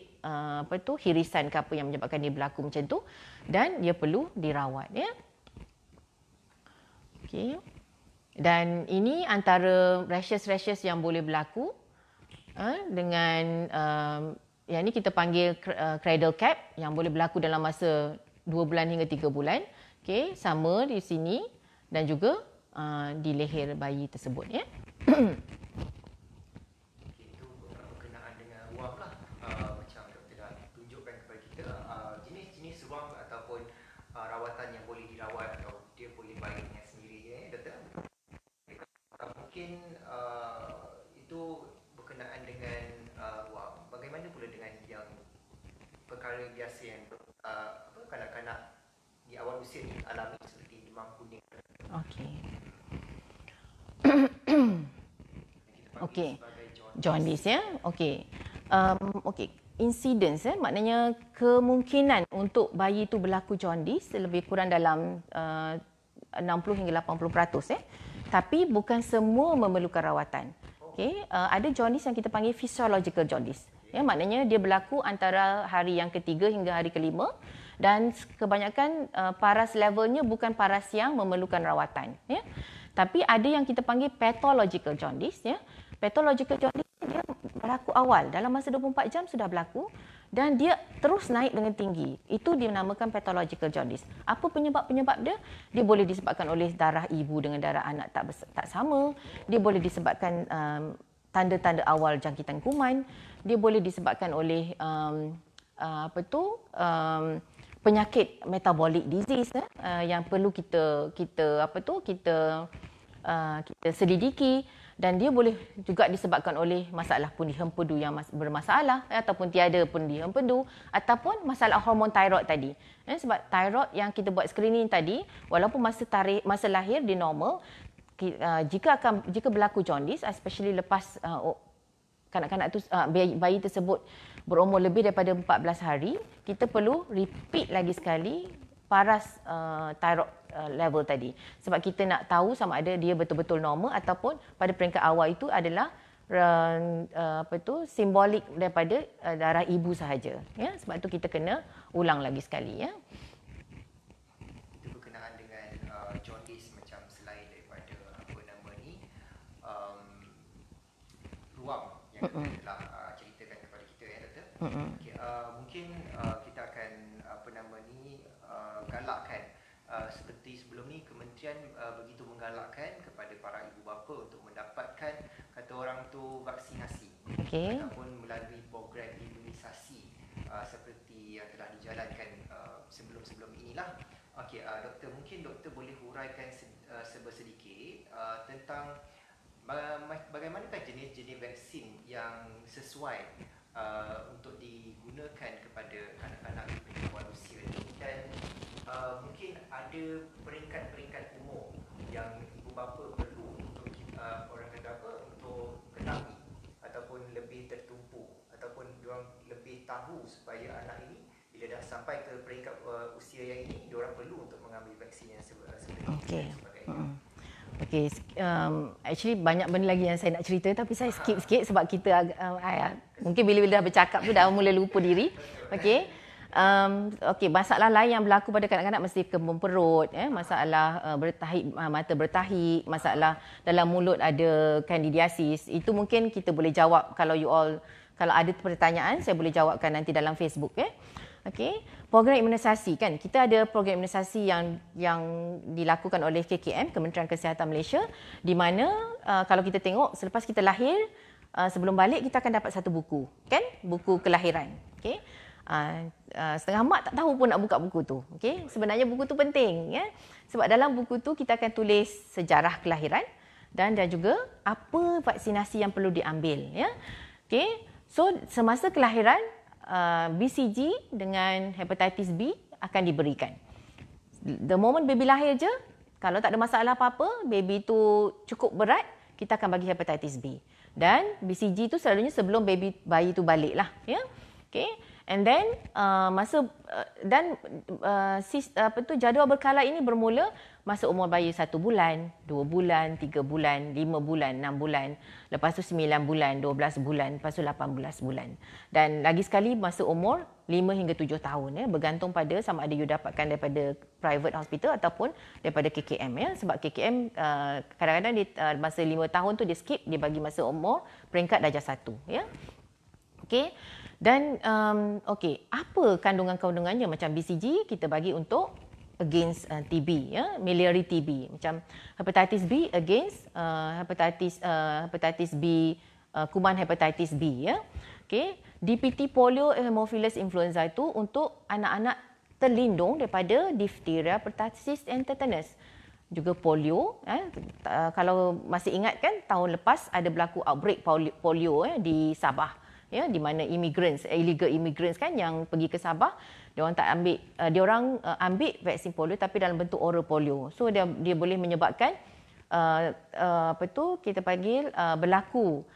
[SPEAKER 2] hirisan ke apa yang menyebabkan dia berlaku macam tu, dan dia perlu dirawat, ya. Okey. Dan ini antara rashes yang boleh berlaku dengan yang ni kita panggil cradle cap, yang boleh berlaku dalam masa 2 bulan hingga 3 bulan. Okey, sama di sini dan juga di leher bayi tersebut, ya.
[SPEAKER 1] Itu berkenaan dengan ruang lah. Macam doktor dah tunjukkan kepada kita jenis-jenis ruang ataupun rawatan yang boleh dirawat atau dia boleh baik dengan sendiri, ya doktor. Mungkin itu berkenaan dengan ruang. Bagaimana pula dengan yang perkara biasa yang kanak-kanak di awal usia ni alami seperti demam kuning?
[SPEAKER 2] Okey. Okey. Jaundice, ya. Okey. Okey. Incidence, maknanya kemungkinan untuk bayi itu berlaku jaundice lebih kurang dalam 60 hingga 80%, ya. Tapi bukan semua memerlukan rawatan. Okey, ada jaundice yang kita panggil physiological jaundice. Ya, maknanya dia berlaku antara hari yang ketiga hingga hari kelima, dan kebanyakan paras levelnya bukan paras yang memerlukan rawatan, ya. Tapi ada yang kita panggil pathological jaundice, ya. Pathological jaundice dia berlaku awal, dalam masa 24 jam sudah berlaku dan dia terus naik dengan tinggi. Itu dinamakan pathological jaundice. Apa penyebab-penyebab dia? Dia boleh disebabkan oleh darah ibu dengan darah anak tak sama. Dia boleh disebabkan tanda-tanda awal jangkitan kuman. Dia boleh disebabkan oleh penyakit metabolic disease, yang perlu kita selidiki. Dan dia boleh juga disebabkan oleh masalah pundi hempedu yang bermasalah, ataupun tiada pundi hempedu, ataupun masalah hormon thyroid tadi. Sebab thyroid yang kita buat screening tadi, walaupun masa lahir dia normal, jika berlaku jaundice, especially lepas kanak-kanak tu, bayi tersebut berumur lebih daripada 14 hari, kita perlu repeat lagi sekali paras thyroid level tadi. Sebab kita nak tahu sama ada dia betul-betul normal ataupun pada peringkat awal itu adalah simbolik daripada darah ibu sahaja. Ya, sebab tu kita kena ulang lagi sekali, ya.
[SPEAKER 1] Itu berkenaan dengan jaundice, macam selain daripada ruang yang telah ceritakan kepada kita, ya doktor. Okay, mungkin kita akan galakkan seperti sebelum ni kementerian begitu menggalakkan kepada para ibu bapa untuk mendapatkan kata orang tu vaksinasi, ataupun melalui program imunisasi seperti yang telah dijalankan sebelum-sebelum inilah. Okey, doktor, mungkin doktor boleh huraikan sedikit tentang bagaimanakah jenis-jenis vaksin yang sesuai untuk digunakan kepada kanak-kanak di awal usia ini, dan mungkin ada peringkat-peringkat umur yang ibu bapa perlu untuk orang kata untuk ketahui ataupun lebih tertumpu ataupun diorang lebih tahu supaya anak ini bila dah sampai ke peringkat usia yang ini, diorang perlu untuk mengambil vaksin yang seperti
[SPEAKER 2] okay. Okey, actually banyak benda lagi yang saya nak cerita, tapi saya skip sikit sebab kita mungkin bila-bila dah bercakap tu dah mula lupa diri. Okey. Okey, masalah lain yang berlaku pada kanak-kanak mesti kembung perut, masalah mata bertahik, masalah dalam mulut ada candidiasis. Itu mungkin kita boleh jawab kalau ada pertanyaan, saya boleh jawabkan nanti dalam Facebook, ya. Okey, program imunisasi kan. Kita ada program imunisasi yang dilakukan oleh KKM, Kementerian Kesihatan Malaysia, di mana kalau kita tengok selepas kita lahir, sebelum balik kita akan dapat satu buku, kan? Buku kelahiran. Okey. Setengah mak tak tahu pun nak buka buku tu. Okey, sebenarnya buku tu penting, ya. Sebab dalam buku tu kita akan tulis sejarah kelahiran dan juga apa vaksinasi yang perlu diambil, ya. Okey. So semasa kelahiran BCG dengan hepatitis B akan diberikan. The moment baby lahir je, kalau tak ada masalah apa-apa, baby tu cukup berat, kita akan bagi hepatitis B. Dan BCG tu selalunya sebelum bayi tu balik lah, ya. Okay. And then jadual berkala ini bermula masa umur bayi 1 bulan, 2 bulan, 3 bulan, 5 bulan, 6 bulan, lepas tu 9 bulan, 12 bulan, lepas tu 18 bulan. Dan lagi sekali masa umur 5 hingga 7 tahun ya, bergantung pada sama ada you dapatkan daripada private hospital ataupun daripada KKM ya. Sebab KKM kadang-kadang masa 5 tahun tu dia skip, dia bagi masa umur peringkat darjah 1 ya. Okey. Dan apa kandungan-kandungannya? Macam BCG kita bagi untuk against TB ya, miliary TB. Macam hepatitis B against hepatitis B, kuman hepatitis B ya. Okey, DPT polio Haemophilus influenza itu untuk anak-anak terlindung daripada diphtheria, pertussis and tetanus. Juga polio kalau masih ingat kan tahun lepas ada berlaku outbreak polio di Sabah. Ya, di mana illegal immigrants kan yang pergi ke Sabah, diorang ambil vaksin polio tapi dalam bentuk oral polio. So dia boleh menyebabkan kita panggil berlaku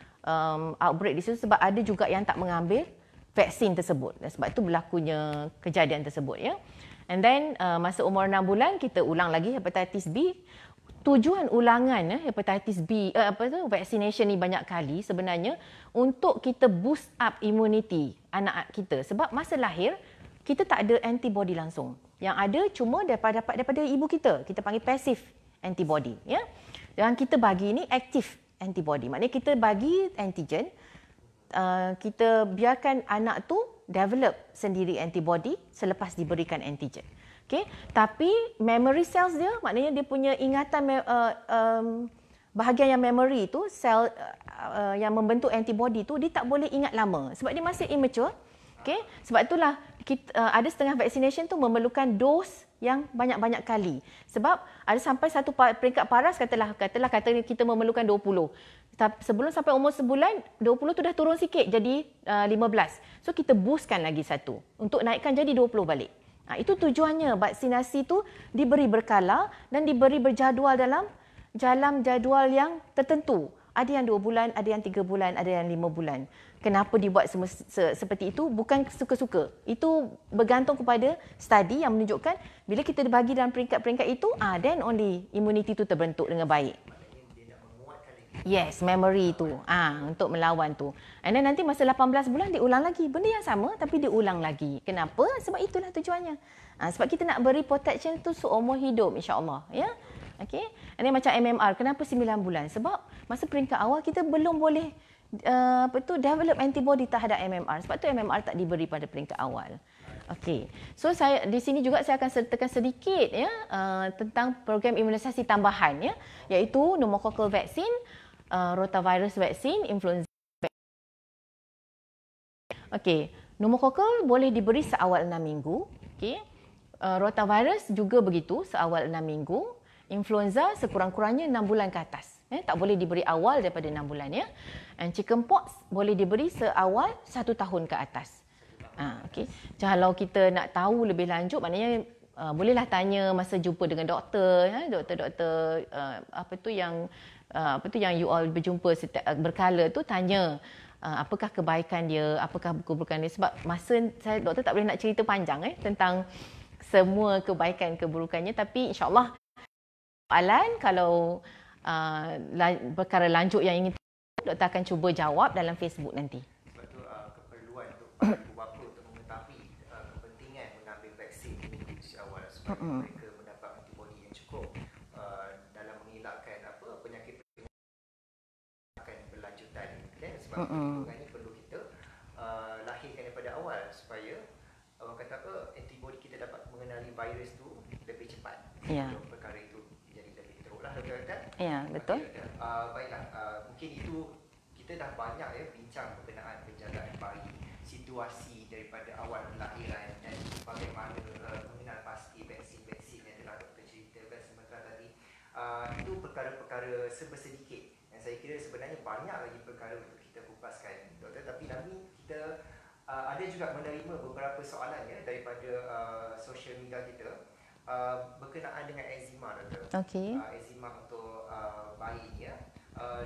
[SPEAKER 2] outbreak di situ sebab ada juga yang tak mengambil vaksin tersebut. Sebab itu berlakunya kejadian tersebut ya. And then masa umur 6 bulan kita ulang lagi hepatitis B. Tujuan ulangan hepatitis B vaccination ni banyak kali sebenarnya untuk kita boost up immunity anak kita sebab masa lahir kita tak ada antibody langsung. Yang ada cuma dapat daripada ibu kita. Kita panggil passive antibody ya. Dan kita bagi ni active antibody. Maknanya kita bagi antigen, kita biarkan anak tu develop sendiri antibody selepas diberikan antigen. Okay. Tapi memory cells dia, maknanya dia punya ingatan bahagian yang memory tu, sel yang membentuk antibody tu dia tak boleh ingat lama sebab dia masih immature. Okay. Sebab itulah ada setengah vaccination tu memerlukan dos yang banyak-banyak kali. Sebab ada sampai satu peringkat paras katalah kita memerlukan 20. Sebelum sampai umur sebulan, 20 tu dah turun sikit jadi 15. So kita boostkan lagi satu untuk naikkan jadi 20 balik. Itu tujuannya vaksinasi tu diberi berkala dan diberi berjadual dalam jadual yang tertentu. Ada yang 2 bulan, ada yang 3 bulan, ada yang 5 bulan. Kenapa dibuat seperti itu? Bukan suka-suka. Itu bergantung kepada studi yang menunjukkan bila kita dibagi dalam peringkat-peringkat itu, then only immunity tu terbentuk dengan baik. Yes, memory tu. Untuk melawan tu. And then nanti masa 18 bulan diulang lagi. Benda yang sama tapi diulang lagi. Kenapa? Sebab itulah tujuannya. Sebab kita nak beri protection tu seumur hidup insya-Allah, ya. Okey. And then macam MMR, kenapa 9 bulan? Sebab masa peringkat awal kita belum boleh develop antibody terhadap MMR. Sebab tu MMR tak diberi pada peringkat awal. Okey. So saya di sini juga saya akan sertakan sedikit ya tentang program imunisasi tambahan ya, iaitu pneumococcal vaccine, rotavirus vaccine, influenza. Okey, pneumococcal boleh diberi seawal 6 minggu, okey. Rotavirus juga begitu, seawal 6 minggu. Influenza sekurang-kurangnya 6 bulan ke atas. Tak boleh diberi awal daripada 6 bulan ya. And chickenpox boleh diberi seawal 1 tahun ke atas. Okey. Kalau kita nak tahu lebih lanjut, maknanya bolehlah tanya masa jumpa dengan doktor, doktor-doktor yang you all berjumpa berkala tu, tanya apakah kebaikan dia, apakah keburukan dia. Sebab masa doktor tak boleh nak cerita panjang tentang semua kebaikan keburukannya, tapi insya-Allah soalan kalau perkara lanjut yang ingin doktor akan cuba jawab dalam Facebook nanti.
[SPEAKER 1] Sebab tu keperluan untuk para ibu bapa untuk mengetahui kepentingan mengambil vaksin ini di awal supaya mereka mendapat antibody yang cukup dalam mengelakkan penyakit akan berlanjutan. Sebab perlindungan ini perlu kita lahirkan daripada awal supaya orang kata antibody kita dapat mengenali virus tu lebih cepat.
[SPEAKER 2] Ya.
[SPEAKER 1] Perkara itu jadi lebih teruklah doktor.
[SPEAKER 2] Ya, betul.
[SPEAKER 1] Baiklah, mungkin itu kita dah banyak bincang berkenaan penjagaan bayi, situasi daripada awal kelahiran dan bagaimana mengenal pasti vaksin-vaksin yang telah doktor ceritakan sebentar tadi. Itu perkara-perkara sedikit yang saya kira sebenarnya banyak lagi perkara untuk kita kupaskan doktor, tapi kami kita ada juga menerima beberapa soalan daripada social media kita berkenaan dengan eczema doktor.
[SPEAKER 2] Okey.
[SPEAKER 1] Eczema untuk bayi ya.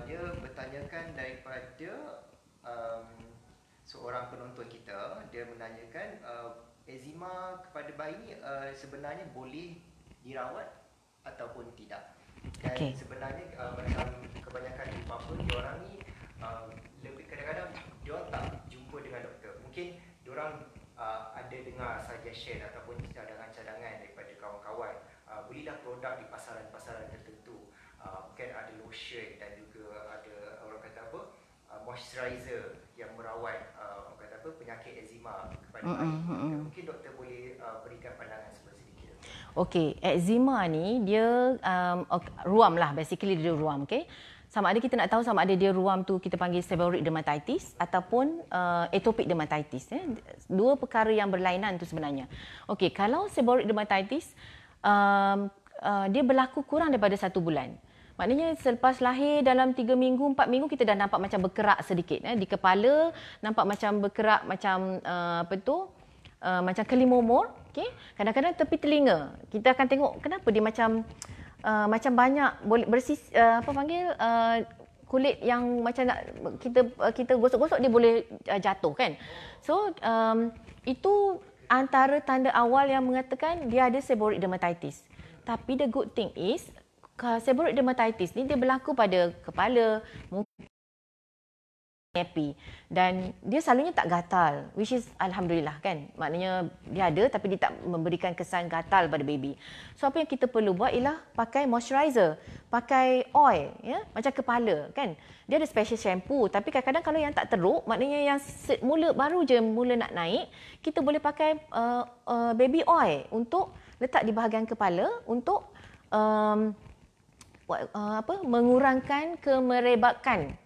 [SPEAKER 1] Dia bertanyakan daripada seorang penonton kita, dia menanyakan eczema kepada bayi sebenarnya boleh dirawat ataupun tidak. Dan sebenarnya macam kebanyakan ibu bapa diorang ni lebih kadang-kadang diorang tak jumpa dengan doktor. Mungkin diorang ada dengar suggestion ataupun cadangan-cadangan daripada kawan-kawan. Belilah produk di pasaran-pasaran tertentu. Mungkin ada lotion dan juga ada orang kata apa, moisturizer yang merawat orang kata apa, penyakit eczema kepada bayi. Mungkin doktor boleh berikan pandangan sedikit.
[SPEAKER 2] Okey, eczema ni dia ruam lah, basically dia ruam, okey. Sama ada kita nak tahu sama ada dia ruam tu kita panggil seborrheic dermatitis ataupun atopic dermatitis. Dua perkara yang berlainan tu sebenarnya. Okey, kalau seborrheic dermatitis dia berlaku kurang daripada 1 bulan. Maknanya selepas lahir dalam 3 minggu, 4 minggu kita dah nampak macam berkerak sedikit. Di kepala nampak macam berkerak macam macam kelimumur. Okay? Kadang-kadang tepi telinga kita akan tengok kenapa dia macam banyak boleh kulit yang macam nak kita gosok-gosok dia boleh jatuh kan. So itu antara tanda awal yang mengatakan dia ada seborrheic dermatitis. Tapi the good thing is seborrheic dermatitis ni dia berlaku pada kepala, muka, happy dan dia selalunya tak gatal, which is alhamdulillah kan. Maknanya dia ada tapi dia tak memberikan kesan gatal pada baby. So apa yang kita perlu buat ialah pakai moisturizer, pakai oil ya, macam kepala kan. Dia ada special shampoo tapi kadang-kadang kalau yang tak teruk, maknanya yang baru je mula nak naik, kita boleh pakai baby oil untuk letak di bahagian kepala untuk mengurangkan kemerebakan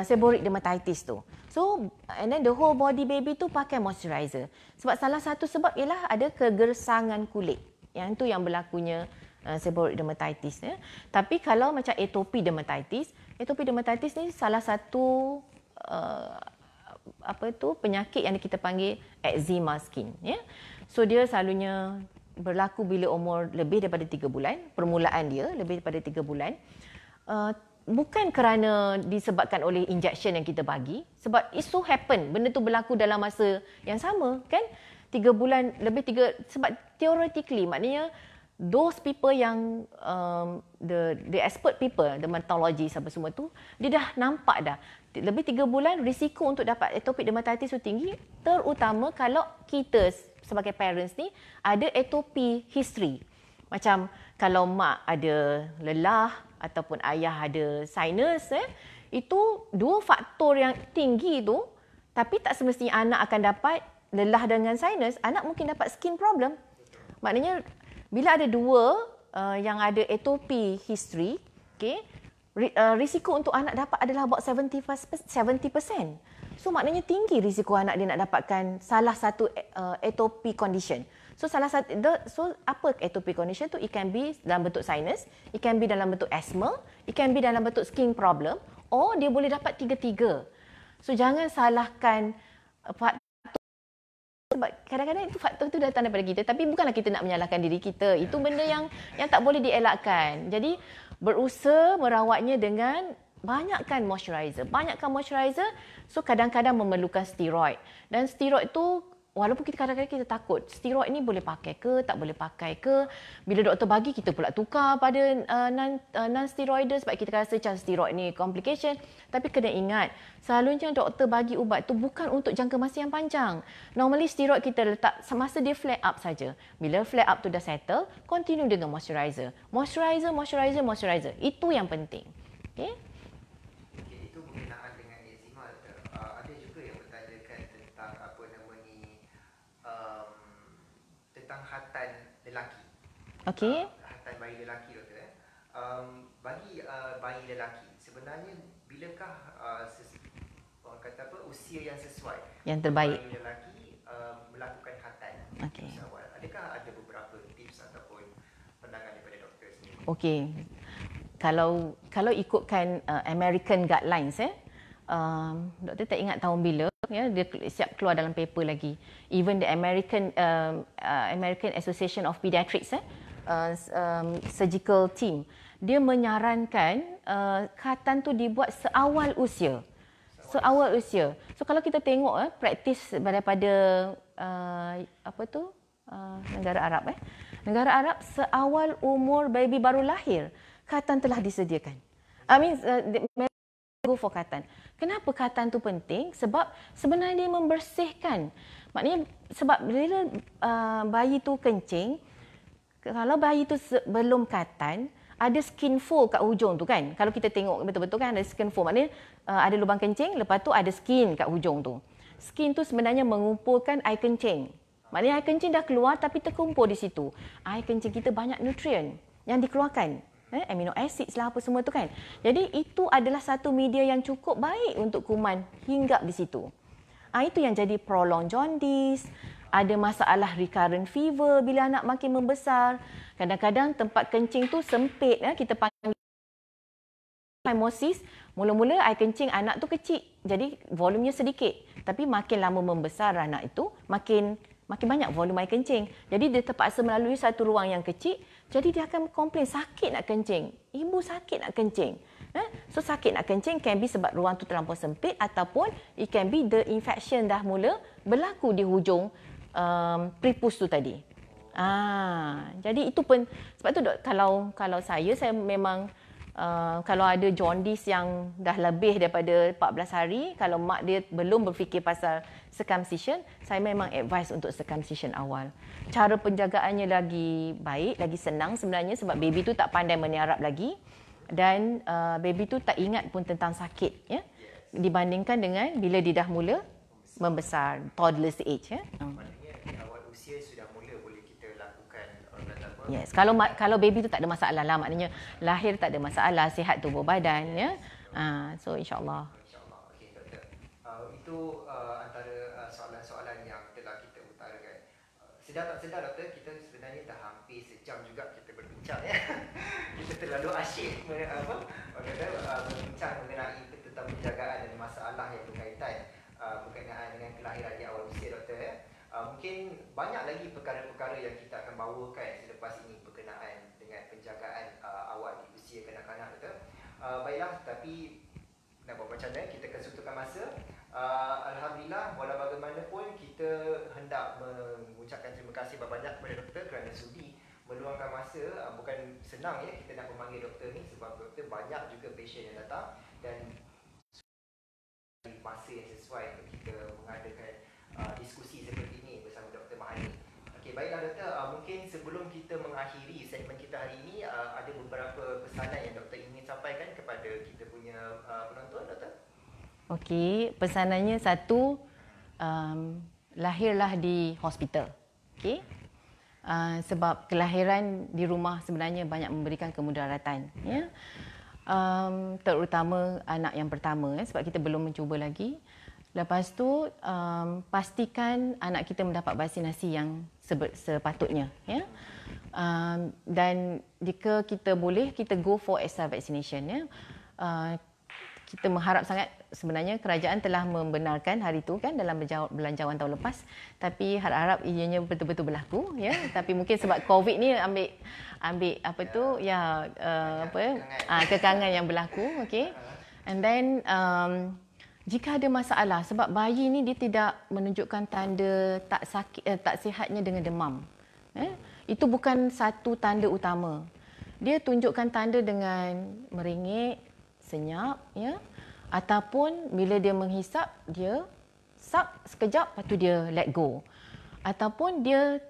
[SPEAKER 2] seborrheic dermatitis tu. So, and then the whole body baby tu pakai moisturizer. Sebab salah satu sebab ialah ada kegersangan kulit. Yang tu yang berlakunya seborrheic dermatitis. Ya. Tapi kalau macam atopic dermatitis ni salah satu penyakit yang kita panggil eczema skin. Ya. So, dia selalunya berlaku bila umur lebih daripada 3 bulan. Permulaan dia lebih daripada 3 bulan. Bukan kerana disebabkan oleh injection yang kita bagi, sebab it so happen benda tu berlaku dalam masa yang sama kan, 3 bulan lebih sebab theoretically maknanya those people yang the expert people, dermatologist apa semua tu, dia dah nampak dah lebih 3 bulan risiko untuk dapat atopic dermatitis tu tinggi, terutama kalau kita sebagai parents ni ada atopic history. Macam kalau mak ada lelah ataupun ayah ada sinus, itu dua faktor yang tinggi tu, tapi tak semestinya anak akan dapat lelah dengan sinus, anak mungkin dapat skin problem. Maknanya bila ada dua yang ada atopic history, okay, risiko untuk anak dapat adalah about 70%. So maknanya tinggi risiko anak dia nak dapatkan salah satu atopic condition. So apa atopic condition tu? It can be dalam bentuk sinus, it can be dalam bentuk asthma, it can be dalam bentuk skin problem, or dia boleh dapat tiga-tiga. So jangan salahkan faktor, sebab kadang-kadang itu faktor tu datang daripada kita, tapi bukanlah kita nak menyalahkan diri kita. Itu benda yang tak boleh dielakkan. Jadi berusaha merawatnya dengan banyakkan moisturizer. So kadang-kadang memerlukan steroid. Dan steroid tu walaupun kadang-kadang kita takut, steroid ni boleh pakai ke, tak boleh pakai ke. Bila doktor bagi, kita pula tukar pada non-steroidal sebab kita rasa macam steroid ni complication. Tapi kena ingat, selalunya doktor bagi ubat tu bukan untuk jangka masa yang panjang. Normally steroid kita letak semasa dia flare up saja. Bila flare up tu dah settle, continue dengan moisturizer. Moisturizer. Itu yang penting. Okay?
[SPEAKER 1] Itu berkenaan dengan eczema. Ada juga yang bertanyakan tentang tentang hatan lelaki.
[SPEAKER 2] Okey.
[SPEAKER 1] Hatan bayi lelaki, doktor. Bagi bayi lelaki, sebenarnya bilakah orang kata usia yang sesuai
[SPEAKER 2] yang terbaik
[SPEAKER 1] bayi lelaki melakukan hatan?
[SPEAKER 2] Okey.
[SPEAKER 1] Adakah ada beberapa tips ataupun pandangan daripada doktor sendiri?
[SPEAKER 2] Okey. Kalau ikutkan American guidelines, doktor tak ingat tahun bila, ya, dia siap keluar dalam paper lagi. Even the American Association of Pediatrics, surgical team, dia menyarankan khatan tu dibuat seawal usia. seawal usia. So kalau kita tengok praktis daripada negara Arab negara Arab seawal umur baby baru lahir khatan telah disediakan. Go for khatan. Kenapa khatan tu penting? Sebab sebenarnya dia membersihkan. Maknanya sebab bila bayi tu kencing, kalau bayi tu belum khatan, ada skin fold kat hujung tu kan. Kalau kita tengok betul-betul kan ada skin fold. Maknanya ada lubang kencing, lepas tu ada skin kat hujung tu. Skin tu sebenarnya mengumpulkan air kencing. Maknanya air kencing dah keluar tapi terkumpul di situ. Air kencing kita banyak nutrien yang dikeluarkan. Amino acids lah apa semua tu kan. Jadi itu adalah satu media yang cukup baik untuk kuman hinggap di situ. Itu yang jadi prolonged jaundice, ada masalah recurrent fever bila anak makin membesar. Kadang-kadang tempat kencing tu sempit, kita panggil phimosis. Mula-mula air kencing anak tu kecil, jadi volumenya sedikit. Tapi makin lama membesar anak itu, makin banyak volume air kencing. Jadi dia terpaksa melalui satu ruang yang kecil, jadi dia akan komplain sakit nak kencing. Ibu sakit nak kencing. So sakit nak kencing can be sebab ruang tu terlampau sempit ataupun it can be the infection dah mula berlaku di hujung prepuce tu tadi. Jadi itu pun sebab tu kalau saya memang kalau ada jaundice yang dah lebih daripada 14 hari, kalau mak dia belum berfikir pasal circumcision, saya memang advise untuk circumcision awal. Cara penjagaannya lagi baik, lagi senang sebenarnya sebab baby tu tak pandai meniarap lagi dan baby tu tak ingat pun tentang sakit dibandingkan dengan bila dia dah mula membesar, toddler age
[SPEAKER 1] Maknanya di awal usia sudah mula boleh kita lakukan
[SPEAKER 2] Yes, kalau baby tu tak ada masalah lah, maknanya lahir tak ada masalah, sihat tubuh badan so insya-Allah.
[SPEAKER 1] InsyaAllah. Okey, doktor. Itu antara soalan-soalan yang telah kita utarakan. Sedar tak sedar doktor, kita sebenarnya dah hampir sejam juga kita berbincang kita terlalu asyik berbincang mengenai tentang penjagaan dan masalah yang berkaitan berkenaan dengan kelahiran di awal usia doktor. Mungkin banyak lagi perkara-perkara yang kita akan bawakan selepas ini berkenaan dengan penjagaan awal di usia kanak-kanak doktor. Baiklah, tapi nak buat macam mana, kita kesutukan masa. Alhamdulillah, walau bagaimanapun kita hendak mengucapkan terima kasih banyak kepada doktor kerana sudi meluangkan masa. Bukan senang kita nak memanggil doktor ni sebab doktor banyak juga pasien yang datang dan masa yang sesuai untuk kita mengadakan diskusi seperti ini bersama Dr. Mahani. Okey, baiklah doktor, mungkin sebelum kita mengakhiri segmen kita hari ini, ada beberapa pesanan yang doktor ingin sampaikan kepada kita punya penonton doktor.
[SPEAKER 2] Okey, pesanannya satu, lahirlah di hospital. Okey. Sebab kelahiran di rumah sebenarnya banyak memberikan kemudaratan terutama anak yang pertama sebab kita belum mencuba lagi. Lepas tu pastikan anak kita mendapat vaksinasi yang sepatutnya dan jika kita boleh kita go for extra vaccination kita mengharap sangat, sebenarnya kerajaan telah membenarkan hari itu kan dalam belanjawan tahun lepas, tapi harap-harap ianya betul-betul berlaku tapi mungkin sebab COVID ni ambil kekangan yang berlaku. Okey. And then jika ada masalah sebab bayi ni dia tidak menunjukkan tanda tak sihatnya dengan demam. Itu bukan satu tanda utama. Dia tunjukkan tanda dengan meringik, senyap ataupun bila dia menghisap dia sap sekejap lepas tu dia let go. Ataupun dia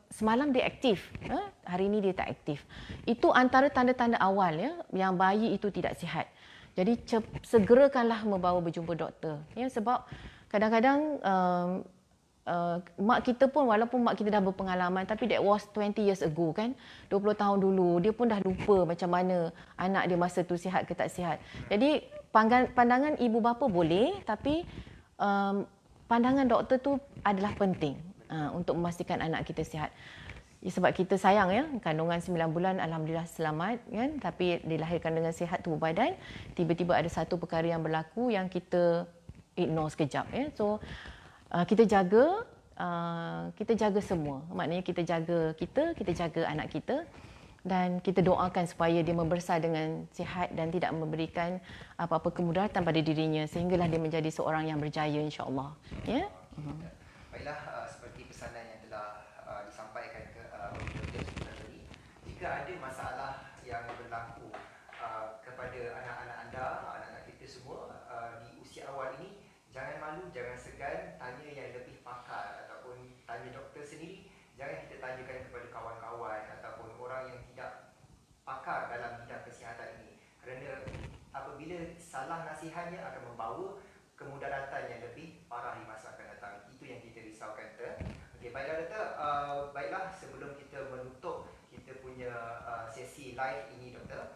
[SPEAKER 2] semalam dia aktif, hari ini dia tak aktif. Itu antara tanda-tanda awal yang bayi itu tidak sihat. Jadi segerakanlah membawa berjumpa doktor sebab kadang-kadang mak kita pun walaupun mak kita dah berpengalaman tapi that was 20 years ago kan, 20 tahun dulu dia pun dah lupa macam mana anak dia masa tu sihat ke tak sihat. Jadi pandangan ibu bapa boleh tapi pandangan doktor tu adalah penting untuk memastikan anak kita sihat. Sebab kita sayang kandungan 9 bulan alhamdulillah selamat kan, tapi dilahirkan dengan sihat tubuh badan, tiba-tiba ada satu perkara yang berlaku yang kita ignore sekejap So kita jaga semua. Maknanya kita jaga anak kita dan kita doakan supaya dia membesar dengan sihat dan tidak memberikan apa-apa kemudaratan pada dirinya sehinggalah dia menjadi seorang yang berjaya insya-Allah. Ya.
[SPEAKER 1] Baiklah, seperti pesanan yang telah disampaikan ke Dr. tadi, jika ada masalah yang berlaku kepada anak-anak anda, anak-anak kita semua di usia awal ini, jangan malu, jangan segan, tanya yang lebih pakar ataupun tanya doktor sendiri. Jangan kita tanyakan kepada kawan-kawan ataupun orang yang tidak pakar dalam bidang kesihatan ini. Kerana apabila salah nasihatnya akan membawa kemudaratan yang lebih parah di masa akan datang. Itu yang kita risaukan, Doktor. Okey, baiklah Doktor. Baiklah, sebelum kita menutup kita punya sesi live ini, Doktor.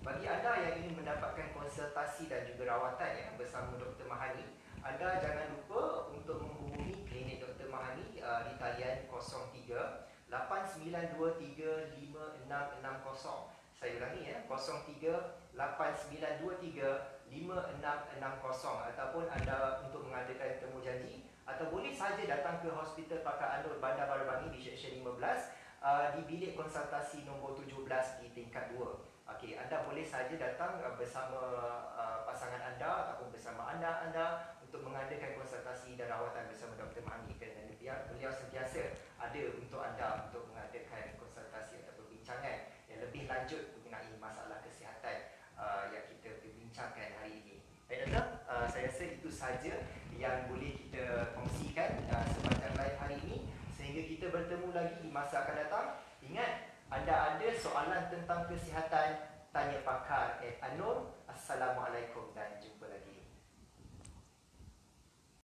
[SPEAKER 1] Bagi anda yang ingin mendapatkan konsultasi dan juga rawatan ya bersama Dr. Mahani, anda jangan lupa untuk menghubungi klinik Dr. Mahani di talian 03 8923 5660. Saya ulangi ya, 03 8923 5660, ataupun anda untuk mengadakan temu janji atau boleh saja datang ke Hospital Pakar Anur Bandar Baru Bangi di Seksyen 15 di bilik konsultasi nombor 17 di tingkat 2. Okey, anda boleh saja datang bersama pasangan anda ataupun bersama anak anda untuk mengadakan konsultasi dan rawatan bersama Dr. Mahani, kerana beliau sentiasa ada untuk anda untuk mengadakan konsultasi atau perbincangan yang lebih lanjut mengenai masalah kesihatan yang kita bincangkan hari ini. Baik Doktor, saya rasa itu saja yang boleh kita kongsikan sepanjang live hari ini, sehingga kita bertemu lagi di masa akan datang. Ingat, anda ada soalan tentang kesihatan, tanya pakar @anur